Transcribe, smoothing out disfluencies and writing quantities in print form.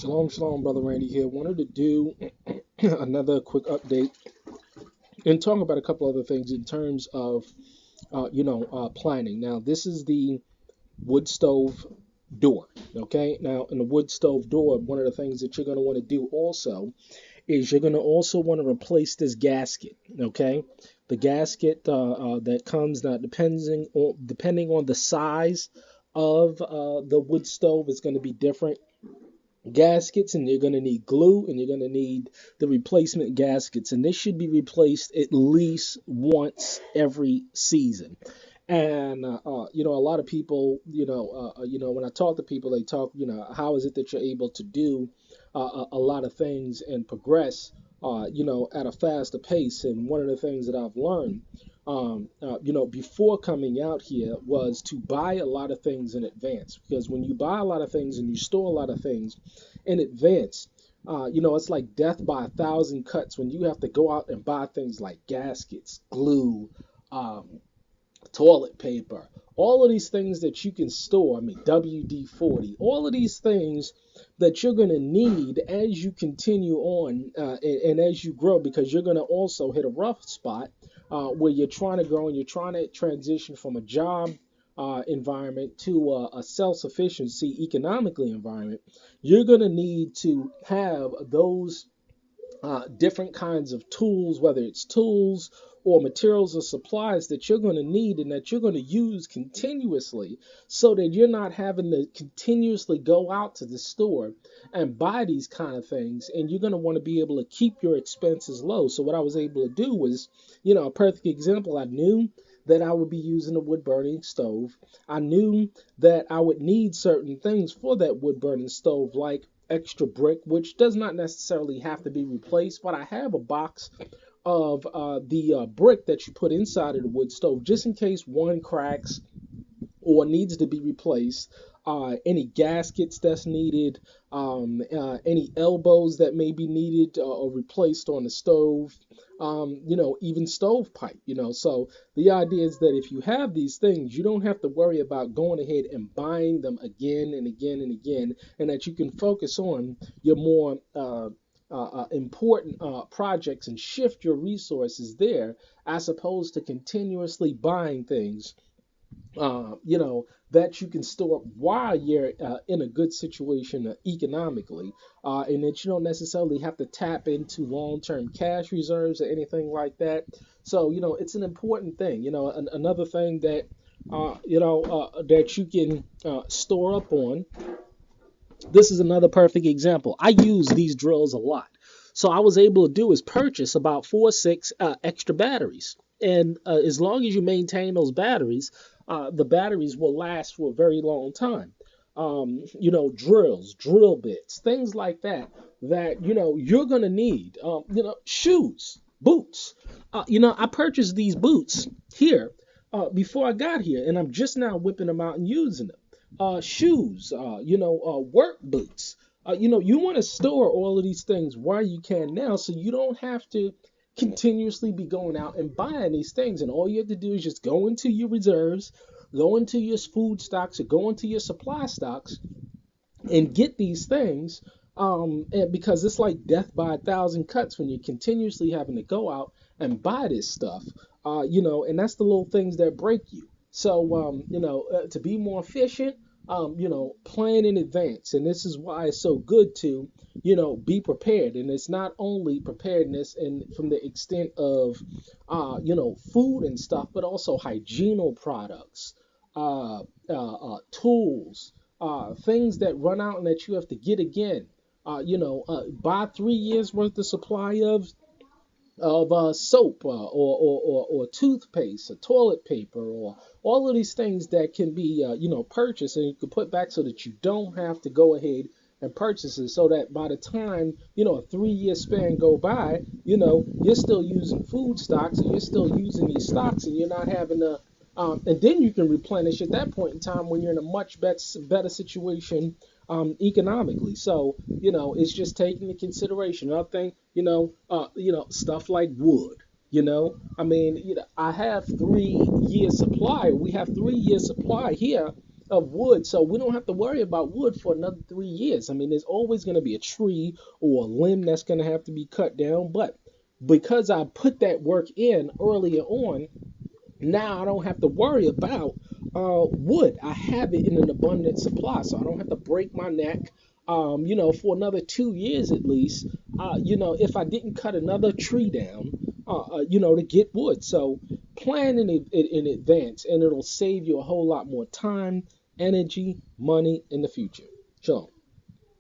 Shalom, shalom, brother Randy here. Wanted to do another quick update and talk about a couple other things in terms of, planning. Now, this is the wood stove door. Okay. Now, in the wood stove door, one of the things that you're going to want to do also is you're going to also want to replace this gasket. Okay. The gasket that comes now, depending on the size of the wood stove, is going to be different gaskets, and you're going to need glue, and you're going to need the replacement gaskets, and this should be replaced at least once every season. And a lot of people, when I talk to people, they talk, how is it that you're able to do a lot of things and progress, at a faster pace? And one of the things that I've learned, before coming out here, was to buy a lot of things in advance. Because when you buy a lot of things and you store a lot of things in advance, it's like death by a thousand cuts when you have to go out and buy things like gaskets, glue, toilet paper, all of these things that you can store. I mean, WD-40, all of these things that you're going to need as you continue on and as you grow, because you're going to also hit a rough spot where you're trying to grow and you're trying to transition from a job environment to a self-sufficiency economically environment. You're going to need to have those different kinds of tools, whether it's tools or materials or supplies that you're going to need and that you're going to use continuously, so that you're not having to continuously go out to the store and buy these kind of things. And you're going to want to be able to keep your expenses low. So what I was able to do was, a perfect example. I knew that I would be using a wood burning stove. I knew that I would need certain things for that wood burning stove, like extra brick, which does not necessarily have to be replaced, but I have a box of the brick that you put inside of the wood stove just in case one cracks or needs to be replaced. Any gaskets that's needed, any elbows that may be needed or replaced on the stove, even stovepipe, So the idea is that if you have these things, you don't have to worry about going ahead and buying them again and again and again, and that you can focus on your more important projects and shift your resources there, as opposed to continuously buying things that you can store while you're in a good situation economically, and that you don't necessarily have to tap into long-term cash reserves or anything like that. So, it's an important thing. Another thing that, that you can store up on. This is another perfect example. I use these drills a lot. So I was able to do is purchase about 4 or 6 extra batteries. And as long as you maintain those batteries, the batteries will last for a very long time. Drills, drill bits, things like that, you're going to need, shoes, boots. I purchased these boots here before I got here, and I'm just now whipping them out and using them. Shoes, work boots. You want to store all of these things while you can now, so you don't have to continuously be going out and buying these things. And all you have to do is just go into your reserves, go into your food stocks, or go into your supply stocks and get these things. And because it's like death by a thousand cuts when you're continuously having to go out and buy this stuff, and that's the little things that break you. So, to be more efficient, plan in advance. And this is why it's so good to, be prepared. And it's not only preparedness and from the extent of, food and stuff, but also hygienical products, tools, things that run out and that you have to get again. Buy 3 years worth of supply of soap or toothpaste or toilet paper, or all of these things that can be purchased and you can put back, so that you don't have to go ahead and purchase it, so that by the time a 3 year span go by, you're still using food stocks and you're still using these stocks, and you're not having to and then you can replenish at that point in time when you're in a much better situation economically. So, it's just taking into consideration. Another thing, stuff like wood. I mean, I have 3 year supply. We have 3 year supply here of wood, so we don't have to worry about wood for another 3 years. I mean, there's always going to be a tree or a limb that's going to have to be cut down, but because I put that work in earlier on, now I don't have to worry about wood. I have it in an abundant supply, so I don't have to break my neck. For another 2 years at least. If I didn't cut another tree down, to get wood. So plan in advance, and it'll save you a whole lot more time, energy, money in the future. Shalom.